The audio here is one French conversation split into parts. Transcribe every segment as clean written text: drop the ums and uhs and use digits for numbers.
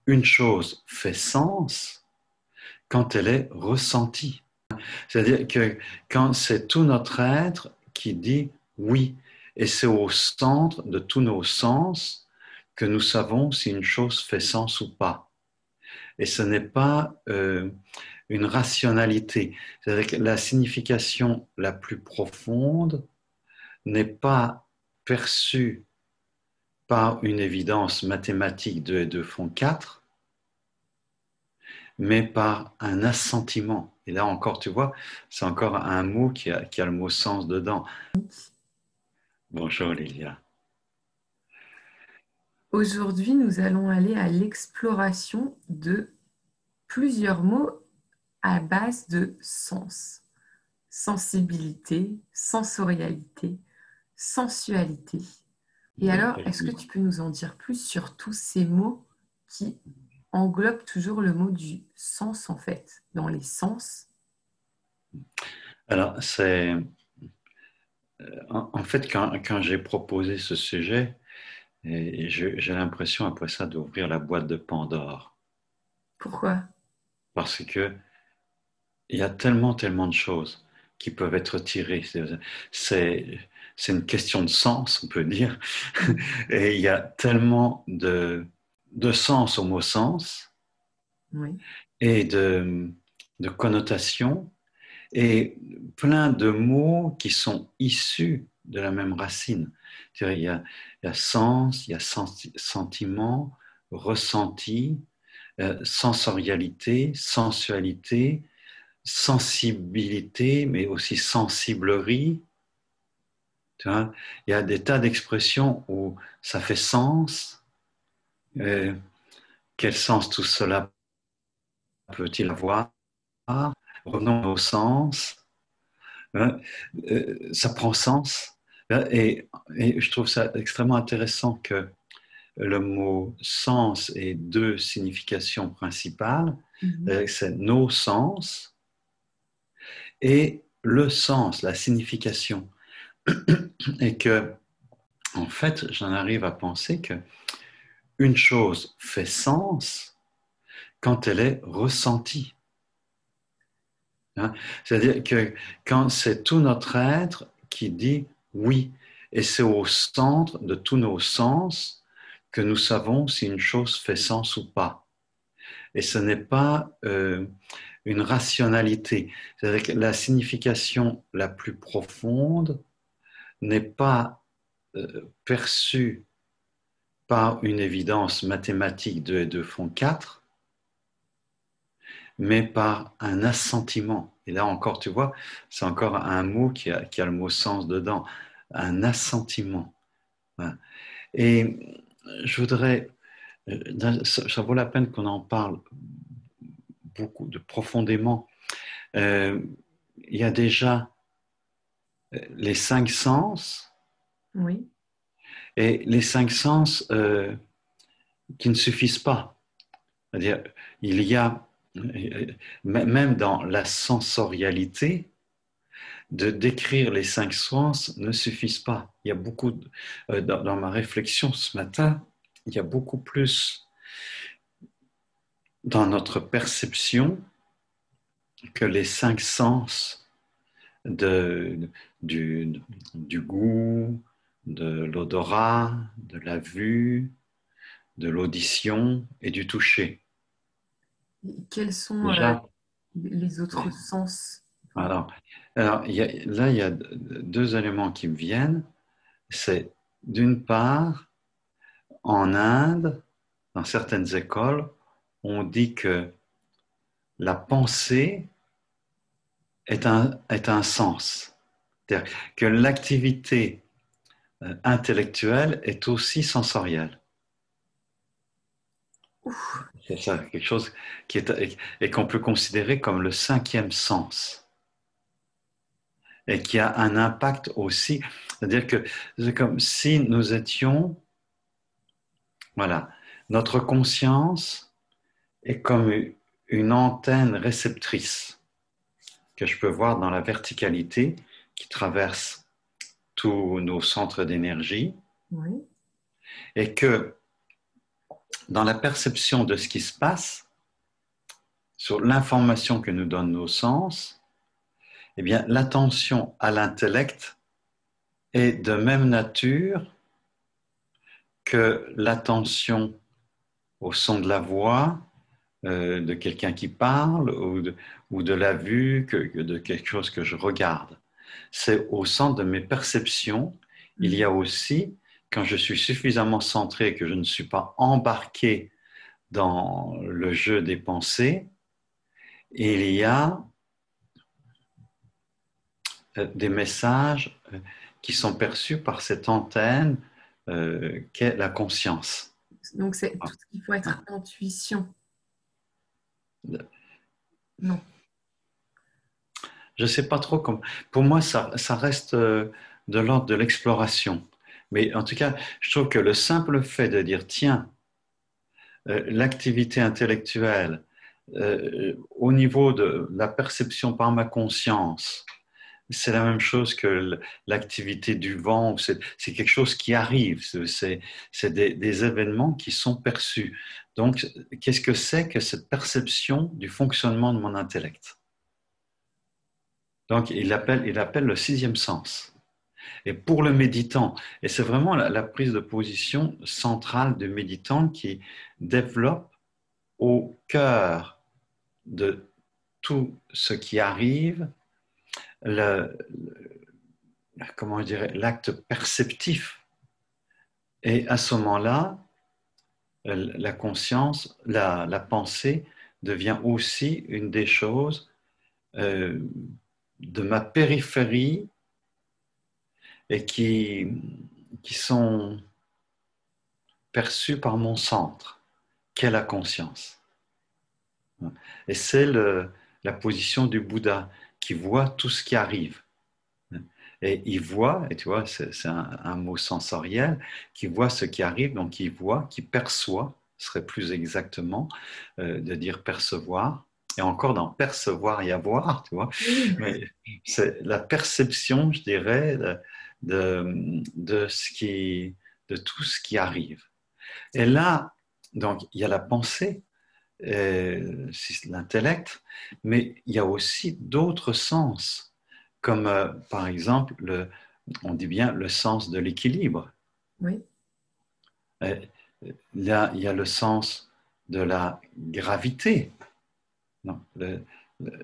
une chose fait sens quand elle est ressentie. C'est-à-dire que quand c'est tout notre être qui dit oui, et c'est au centre de tous nos sens que nous savons si une chose fait sens ou pas. Et ce n'est pas une rationalité. C'est-à-dire que la signification la plus profonde n'est pas perçue par une évidence mathématique 2 et 2 font 4, mais par un assentiment. Et là encore, tu vois, c'est encore un mot qui a le mot sens dedans. Bonjour Lilia. Aujourd'hui, nous allons aller à l'exploration de plusieurs mots à base de sens. Sensibilité, sensorialité, sensualité. Et alors, est-ce que tu peux nous en dire plus sur tous ces mots qui englobent toujours le mot du sens en fait, dans les sens? Alors, c'est en fait quand j'ai proposé ce sujet, et j'ai l'impression après ça d'ouvrir la boîte de Pandore, Pourquoi? parce que il y a tellement de choses qui peuvent être tirées. C'est, c'est une question de sens, on peut dire. Et il y a tellement de sens au mot sens Oui. et de connotations et plein de mots qui sont issus de la même racine. Il y a sens, il y a sentiment, ressenti, sensorialité, sensualité, sensibilité, mais aussi sensiblerie. Tu vois, il y a des tas d'expressions où ça fait sens. Euh, quel sens tout cela peut-il avoir? Revenons au sens. Hein, ça prend sens. Et je trouve ça extrêmement intéressant que le mot sens ait deux significations principales. Mhm. C'est nos sens et le sens, la signification. Et que, en fait, j'en arrive à penser que une chose fait sens quand elle est ressentie. Hein. C'est-à-dire que quand c'est tout notre être qui dit oui, et c'est au centre de tous nos sens que nous savons si une chose fait sens ou pas. Et ce n'est pas une rationalité. C'est-à-dire que la signification la plus profonde n'est pas perçue par une évidence mathématique 2 et 2 font 4, mais par un assentiment. Et là encore, tu vois, c'est encore un mot qui a le mot sens dedans, un assentiment. Voilà. Et je voudrais, ça vaut la peine qu'on en parle beaucoup, profondément. Euh, il y a déjà les 5 sens, Oui. et les 5 sens qui ne suffisent pas. C'est-à-dire, il y a, même dans la sensorialité, de décrire les 5 sens ne suffisent pas. Il y a beaucoup, dans ma réflexion ce matin, il y a beaucoup plus dans notre perception que les 5 sens de, du, du goût, de l'odorat, de la vue, de l'audition et du toucher. Et quels sont Déjà, les autres sens? Enfin, alors, là, il y a deux éléments qui me viennent. C'est d'une part, en Inde, dans certaines écoles, on dit que la pensée est un sens. C'est-à-dire que l'activité intellectuelle est aussi sensorielle. ouf, C'est ça, quelque chose qui est, et qu'on peut considérer comme le cinquième sens et qui a un impact aussi. C'est-à-dire que c'est comme si nous étions, voilà, notre conscience est comme une antenne réceptrice que je peux voir dans la verticalité qui traverse tous nos centres d'énergie oui. et que dans la perception de ce qui se passe, sur l'information que nous donnent nos sens, eh bien, l'attention à l'intellect est de même nature que l'attention au son de la voix, de quelqu'un qui parle ou de la vue, de quelque chose que je regarde. C'est au centre de mes perceptions. Il y a aussi, quand je suis suffisamment centré, que je ne suis pas embarqué dans le jeu des pensées, il y a des messages qui sont perçus par cette antenne qu'est la conscience. Donc, c'est tout ce qu'il faut être intuition. Non. Je ne sais pas trop comment. Pour moi, ça reste de l'ordre de l'exploration. Mais en tout cas, je trouve que le simple fait de dire, tiens, l'activité intellectuelle, au niveau de la perception par ma conscience, c'est la même chose que l'activité du vent, c'est quelque chose qui arrive, c'est des événements qui sont perçus. Donc, qu'est-ce que c'est que cette perception du fonctionnement de mon intellect? Donc, il appelle le sixième sens. Et pour le méditant, et c'est vraiment la prise de position centrale du méditant qui développe au cœur de tout ce qui arrive comment je dirais, l'acte perceptif. Et à ce moment-là, la conscience, la pensée devient aussi une des choses de ma périphérie et qui sont perçues par mon centre, qu'est la conscience. Et c'est la position du Bouddha qui voit tout ce qui arrive. Et il voit, et tu vois, c'est un mot sensoriel, qui voit ce qui arrive, donc il voit, qui perçoit, ce serait plus exactement de dire percevoir, et encore dans percevoir et avoir, tu vois, mais c'est la perception, je dirais, de tout ce qui arrive. Et là, donc, il y a la pensée, l'intellect, mais il y a aussi d'autres sens comme par exemple, on dit bien le sens de l'équilibre. Oui. Là, il y a le sens de la gravité. Non,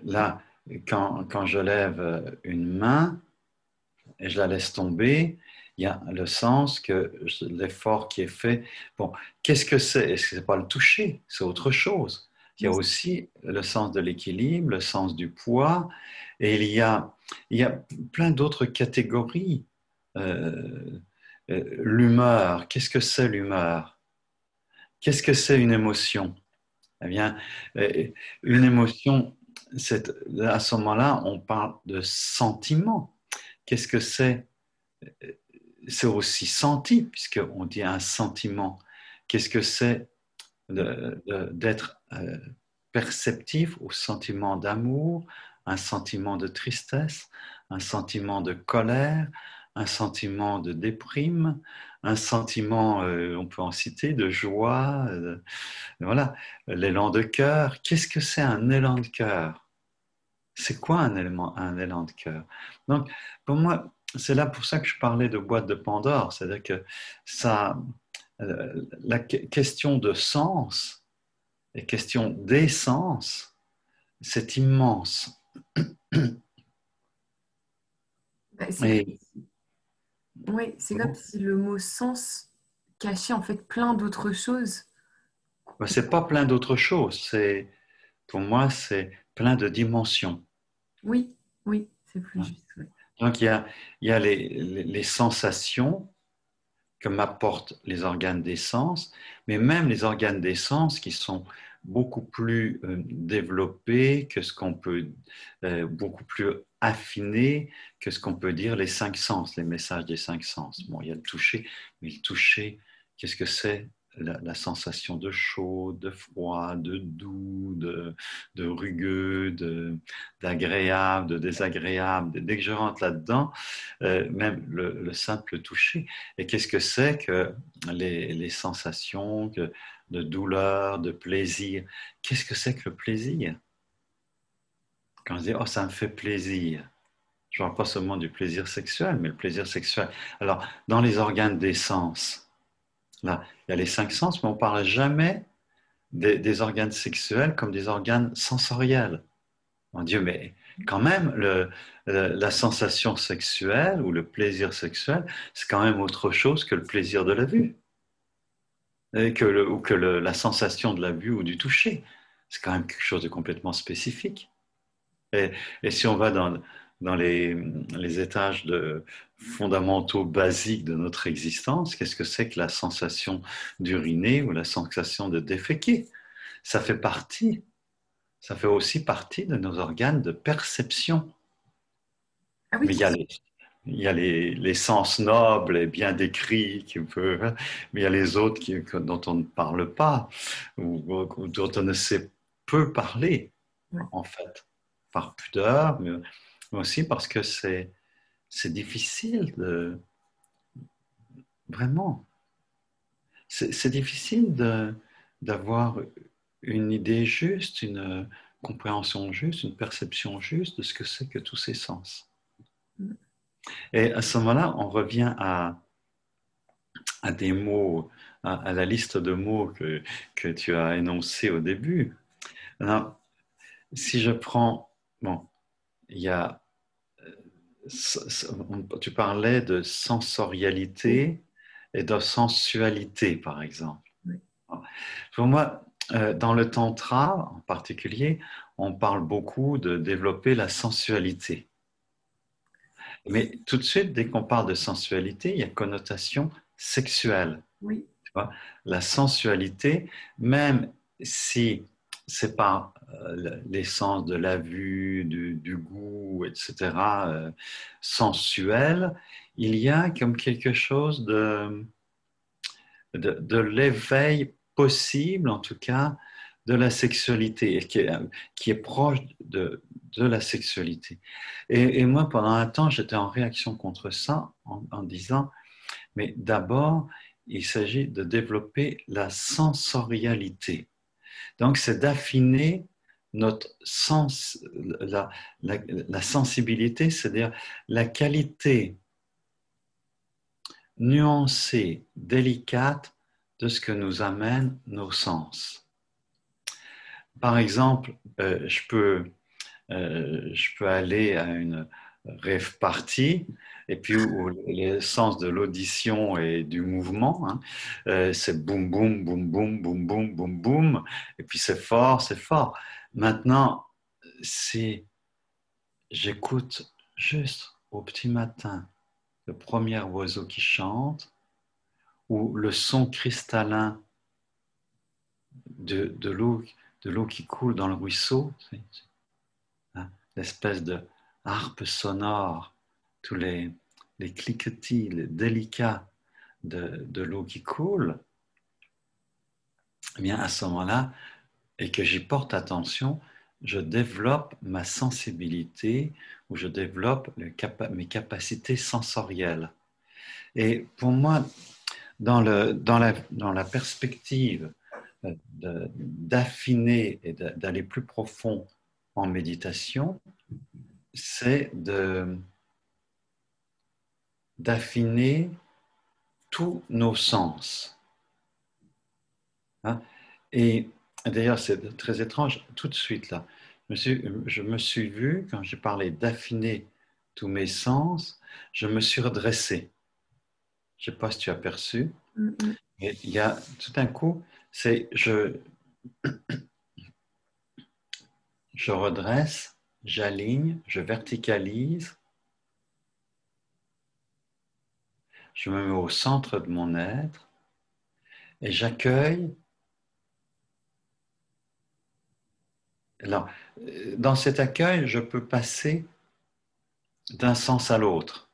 là, quand je lève une main et je la laisse tomber, il y a le sens que l'effort qui est fait. Bon, qu'est-ce que c'est? Est-ce que ce n'est pas le toucher? C'est autre chose. Il y a aussi le sens de l'équilibre, le sens du poids, et il y a plein d'autres catégories. L'humeur, qu'est-ce que c'est l'humeur? Qu'est-ce que c'est une émotion? Eh bien, une émotion, à ce moment-là, on parle de sentiment. Qu'est-ce que c'est? C'est aussi senti, puisqu'on dit un sentiment. Qu'est-ce que c'est d'être perceptif au sentiment d'amour, un sentiment de tristesse, un sentiment de colère, un sentiment de déprime, un sentiment, on peut en citer, de joie, voilà, l'élan de cœur. Qu'est-ce que c'est un élan de cœur? C'est quoi un élan de cœur? Donc, pour moi, c'est là pour ça que je parlais de boîte de Pandore, c'est-à-dire que ça, la question de sens, la question d'essence, c'est immense. Oui, c'est comme si le mot sens cachait en fait plein d'autres choses. C'est pas plein d'autres choses. Pour moi, c'est plein de dimensions. Oui, oui, c'est plus juste. Oui. Donc, il y a les sensations que m'apportent les organes des sens, mais même les organes des sens qui sont beaucoup plus développés que ce qu'on peut, beaucoup plus affinés que ce qu'on peut dire les cinq sens, les messages des cinq sens. Bon, il y a le toucher, mais le toucher, qu'est-ce que c'est? La sensation de chaud, de froid, de doux, de rugueux, d'agréable, de désagréable. Dès que je rentre là-dedans, même le simple toucher. Et qu'est-ce que c'est que les sensations de douleur, de plaisir. Qu'est-ce que c'est que le plaisir? Quand je dis, oh, ça me fait plaisir, je ne parle pas seulement du plaisir sexuel, mais le plaisir sexuel. Alors, dans les organes des sens, là, il y a les 5 sens, mais on ne parle jamais des organes sexuels comme des organes sensoriels. Mon Dieu, mais quand même, la sensation sexuelle ou le plaisir sexuel, c'est quand même autre chose que le plaisir de la vue, ou que la sensation de la vue ou du toucher. C'est quand même quelque chose de complètement spécifique. Et si on va dans les étages fondamentaux basiques de notre existence, qu'est-ce que c'est que la sensation d'uriner ou la sensation de déféquer? Ça fait partie, ça fait aussi partie de nos organes de perception. Ah oui, Mais il y a les sens nobles et bien décrits, mais il y a les autres dont on ne parle pas, ou dont on ne sait peu parler, ouais. en fait, par pudeur, mais aussi parce que c'est difficile vraiment, c'est difficile d'avoir une idée juste, une compréhension juste, une perception juste de ce que c'est que tous ces sens. Et à ce moment-là, on revient à des mots, à la liste de mots que tu as énoncés au début. Alors, si je prends, bon, il y a, tu parlais de Oui, sensorialité et de sensualité, par exemple. oui. Pour moi, dans le tantra en particulier, on parle beaucoup de développer la sensualité. Mais tout de suite, dès qu'on parle de sensualité, il y a connotation sexuelle. Oui. Tu vois? La sensualité, même si c'est pas l'essence de la vue, du goût, etc., sensuel, il y a comme quelque chose de l'éveil possible, en tout cas, de la sexualité, qui est proche de la sexualité. Et moi, pendant un temps, j'étais en réaction contre ça, en disant, mais d'abord, il s'agit de développer la sensorialité. Donc, c'est d'affiner notre sens, la sensibilité, c'est-à-dire la qualité nuancée, délicate de ce que nous amènent nos sens. Par exemple, je peux aller à une rave party et puis où les sens de l'audition et du mouvement, hein, c'est boum boum boum boum boum boum boum boum et puis c'est fort, c'est fort. Maintenant, si j'écoute juste au petit matin le premier oiseau qui chante ou le son cristallin de l'eau qui coule dans le ruisseau, hein, l'espèce de harpe sonore, tous les cliquetis, les délicats de l'eau qui coule, eh bien à ce moment-là, et que j'y porte attention, je développe ma sensibilité ou je développe mes capacités sensorielles. Et pour moi, dans la perspective d'affiner et d'aller plus profond en méditation, c'est d'affiner tous nos sens. Hein. Et d'ailleurs, c'est très étrange, tout de suite là, je me suis vu, quand j'ai parlé d'affiner tous mes sens, je me suis redressé. Je ne sais pas si tu as perçu, mais il y a tout d'un coup, je redresse, j'aligne, je verticalise, je me mets au centre de mon être et j'accueille. Alors, dans cet accueil, je peux passer d'un sens à l'autre.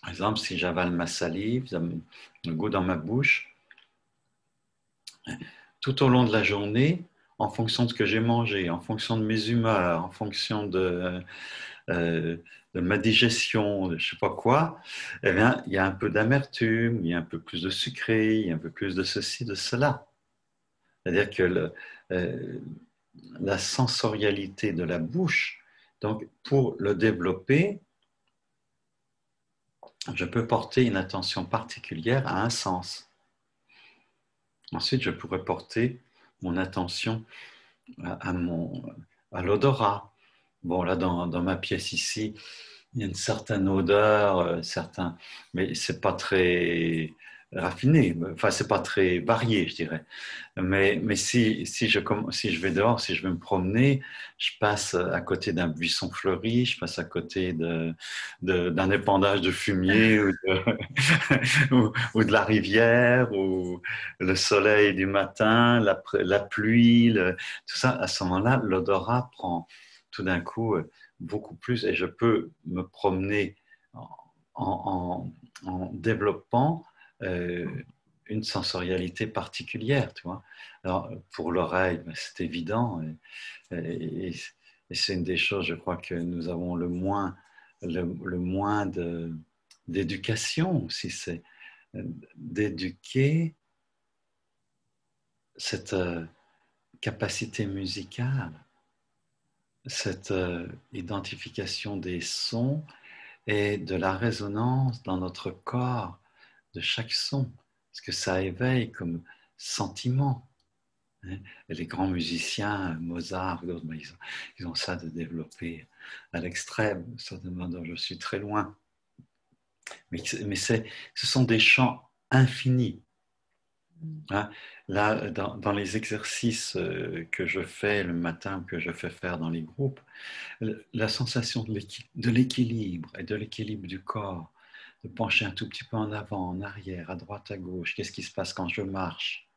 Par exemple, si j'avale ma salive, le goût dans ma bouche, tout au long de la journée, en fonction de ce que j'ai mangé, en fonction de mes humeurs, en fonction de de ma digestion, de je ne sais pas quoi, eh bien, il y a un peu d'amertume, il y a un peu plus de sucré, il y a un peu plus de ceci, de cela. C'est-à-dire que euh, la sensorialité de la bouche, donc pour le développer, je peux porter une attention particulière à un sens. Ensuite, je pourrais porter mon attention à l'odorat. Bon, là, dans ma pièce ici, il y a une certaine odeur, mais c'est pas très raffiné. Enfin, c'est pas très varié, je dirais. Mais si je vais dehors, si je vais me promener, je passe à côté d'un buisson fleuri, je passe à côté d'un épandage de fumier ou de la rivière, ou le soleil du matin, la pluie, tout ça. À ce moment-là, l'odorat prend tout d'un coup beaucoup plus et je peux me promener en, en développant une sensorialité particulière, tu vois. Alors, pour l'oreille, ben, c'est évident et c'est une des choses, je crois, que nous avons le moins d'éducation aussi, c'est d'éduquer cette capacité musicale, cette identification des sons et de la résonance dans notre corps de chaque son, parce que ça éveille comme sentiment. Hein. Et les grands musiciens, Mozart, d'autres, ils ont ça de développer à l'extrême, certainement dont je suis très loin. Mais ce sont des champs infinis. Hein. Là, dans les exercices que je fais le matin, que je fais faire dans les groupes, la sensation de l'équilibre et de l'équilibre du corps, de pencher un tout petit peu en avant, en arrière, à droite, à gauche. Qu'est-ce qui se passe quand je marche?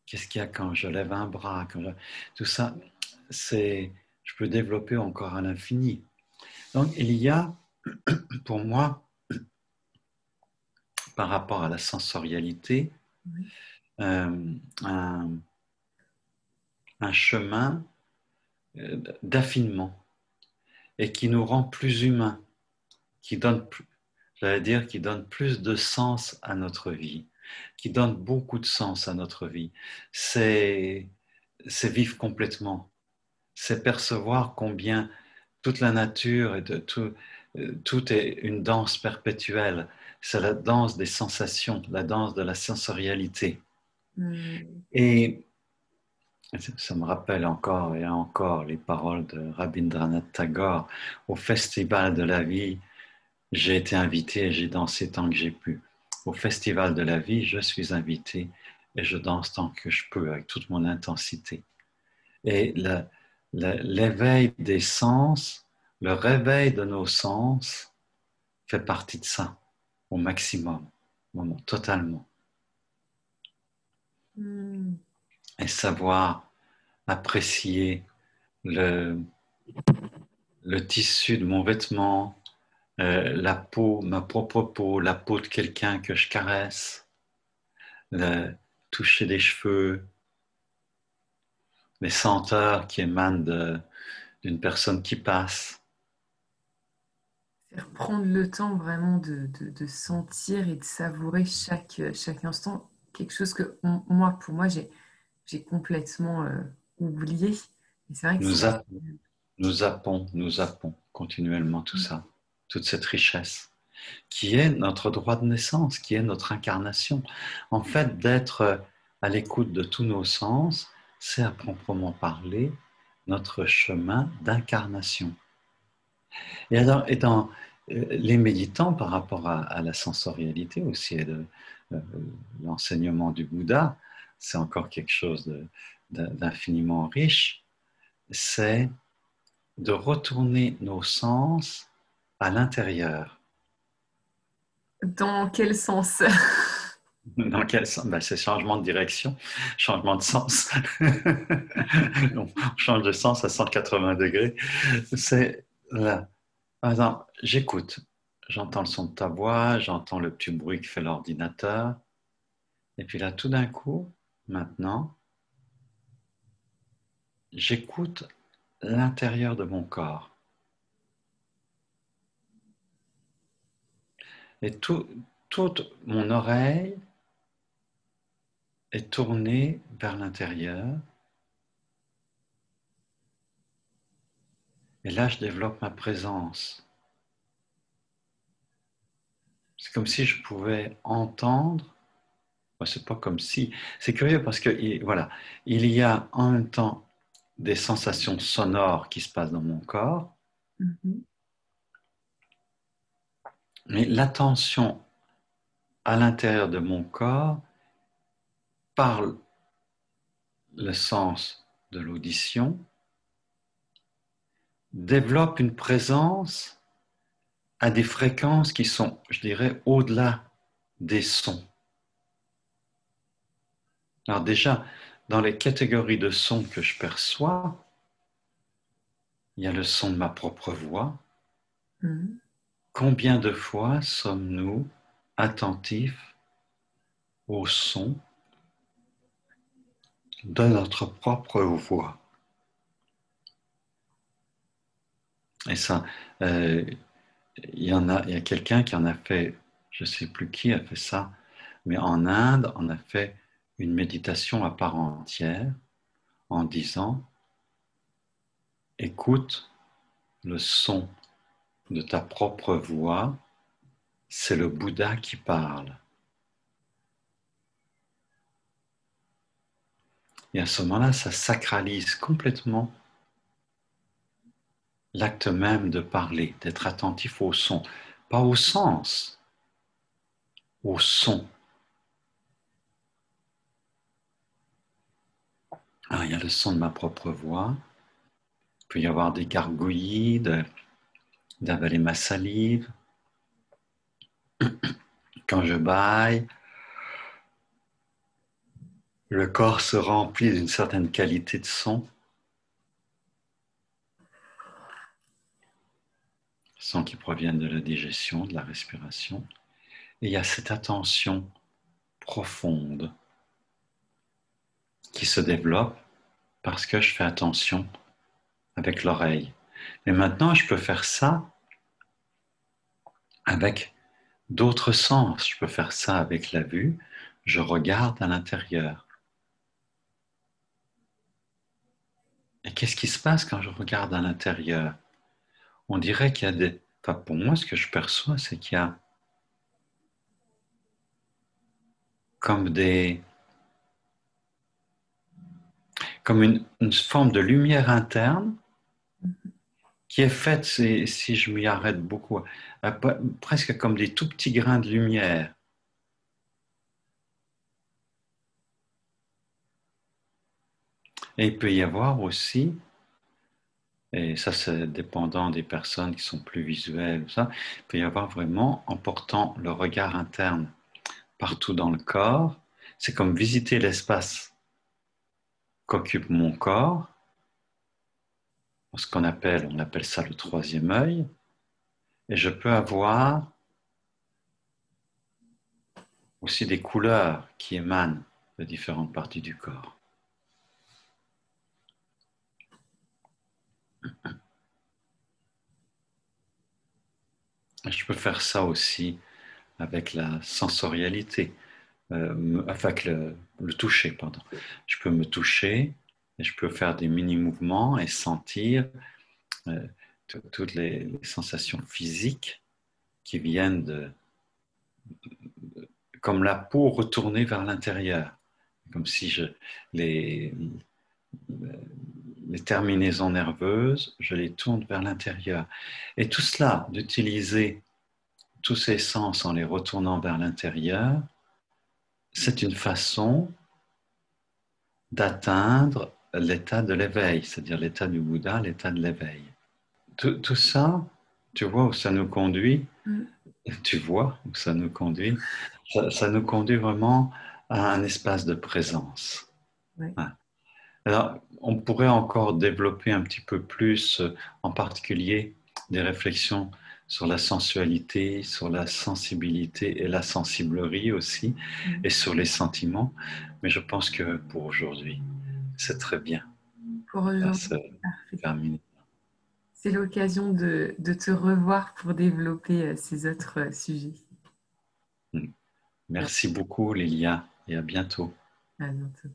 Qu'est-ce qu'il y a quand je lève un bras? Tout ça, je peux développer encore à l'infini. Donc, il y a, pour moi, par rapport à la sensorialité, un, un chemin d'affinement et qui nous rend plus humains, qui donne, qui donne plus de sens à notre vie, qui donne beaucoup de sens à notre vie. C'est vivre complètement, c'est percevoir combien toute la nature et tout est une danse perpétuelle. C'est la danse des sensations, la danse de la sensorialité. Et ça me rappelle encore et encore les paroles de Rabindranath Tagore. Au festival de la vie, j'ai été invité et j'ai dansé tant que j'ai pu. Au festival de la vie, je suis invité et je danse tant que je peux avec toute mon intensité. Et l'éveil des sens, le réveil de nos sens fait partie de ça au maximum, totalement. Et savoir apprécier le tissu de mon vêtement, la peau, ma propre peau, la peau de quelqu'un que je caresse, le toucher des cheveux, les senteurs qui émanent d'une personne qui passe. Faire prendre le temps vraiment de sentir et de savourer chaque instant, quelque chose que moi, pour moi, j'ai complètement oublié. Et c'est vrai que Nous zappons continuellement tout ça, toute cette richesse, qui est notre droit de naissance, qui est notre incarnation. En fait, d'être à l'écoute de tous nos sens, c'est à proprement parler notre chemin d'incarnation. Et dans les méditants par rapport à la sensorialité aussi et de l'enseignement du Bouddha, c'est encore quelque chose d'infiniment riche, c'est de retourner nos sens à l'intérieur. dans quel sens? Dans quel sens? Ben, c'est changement de direction, changement de sens. On change de sens à 180 degrés. C'est là. Par exemple, j'écoute, j'entends le son de ta voix, j'entends le petit bruit que fait l'ordinateur. Et puis là, tout d'un coup, maintenant, j'écoute l'intérieur de mon corps. Et toute mon oreille est tournée vers l'intérieur. Et là, je développe ma présence. C'est comme si je pouvais entendre. C'est pas comme si. C'est curieux parce que voilà, il y a en même temps des sensations sonores qui se passent dans mon corps, Mhm. mais l'attention à l'intérieur de mon corps par le sens de l'audition développe une présence à des fréquences qui sont, je dirais, au-delà des sons. Alors déjà, dans les catégories de sons que je perçois, il y a le son de ma propre voix. Mhm. Combien de fois sommes-nous attentifs au son de notre propre voix? Et ça, il y a quelqu'un qui en a fait, je ne sais plus qui a fait ça, mais en Inde, on a fait une méditation à part entière en disant, écoute le son de ta propre voix, c'est le Bouddha qui parle. Et à ce moment-là, ça sacralise complètement l'acte même de parler, d'être attentif au son, pas au sens, au son. Alors, il y a le son de ma propre voix, il peut y avoir des gargouillis, d'avaler ma salive, quand je bâille, le corps se remplit d'une certaine qualité de son, sons qui proviennent de la digestion, de la respiration. Et il y a cette attention profonde qui se développe parce que je fais attention avec l'oreille. Mais maintenant, je peux faire ça avec d'autres sens. Je peux faire ça avec la vue. Je regarde à l'intérieur. Et qu'est-ce qui se passe quand je regarde à l'intérieur? On dirait qu'il y a des... Enfin, pour moi, ce que je perçois, c'est qu'il y a comme des... comme une forme de lumière interne qui est faite, si je m'y arrête beaucoup, presque comme des tout petits grains de lumière. Et il peut y avoir aussi, et ça c'est dépendant des personnes qui sont plus visuelles, ça, il peut y avoir vraiment, en portant le regard interne partout dans le corps, c'est comme visiter l'espace qu'occupe mon corps, on appelle ça le troisième œil, et je peux avoir aussi des couleurs qui émanent de différentes parties du corps. Et je peux faire ça aussi avec la sensorialité, avec le toucher, pardon. Je peux me toucher et je peux faire des mini-mouvements et sentir euh, toutes les sensations physiques qui viennent comme la peau retournée vers l'intérieur, comme si les, les terminaisons nerveuses, je les tourne vers l'intérieur. Et tout cela, d'utiliser tous ces sens en les retournant vers l'intérieur, c'est une façon d'atteindre l'état de l'éveil, c'est-à-dire l'état du Bouddha, l'état de l'éveil. Tout ça, tu vois où ça nous conduit, Mm. tu vois où ça nous conduit, ça nous conduit vraiment à un espace de présence. Ouais. Ouais. Alors, on pourrait encore développer un petit peu plus, en particulier, des réflexions sur la sensualité, sur la sensibilité et la sensiblerie aussi, Mm. et sur les sentiments. Mais je pense que pour aujourd'hui, c'est très bien. Pour Ça se aujourd'hui, parfait. termine. C'est l'occasion de te revoir pour développer ces autres sujets. Merci beaucoup, Lélia, et à bientôt. À bientôt.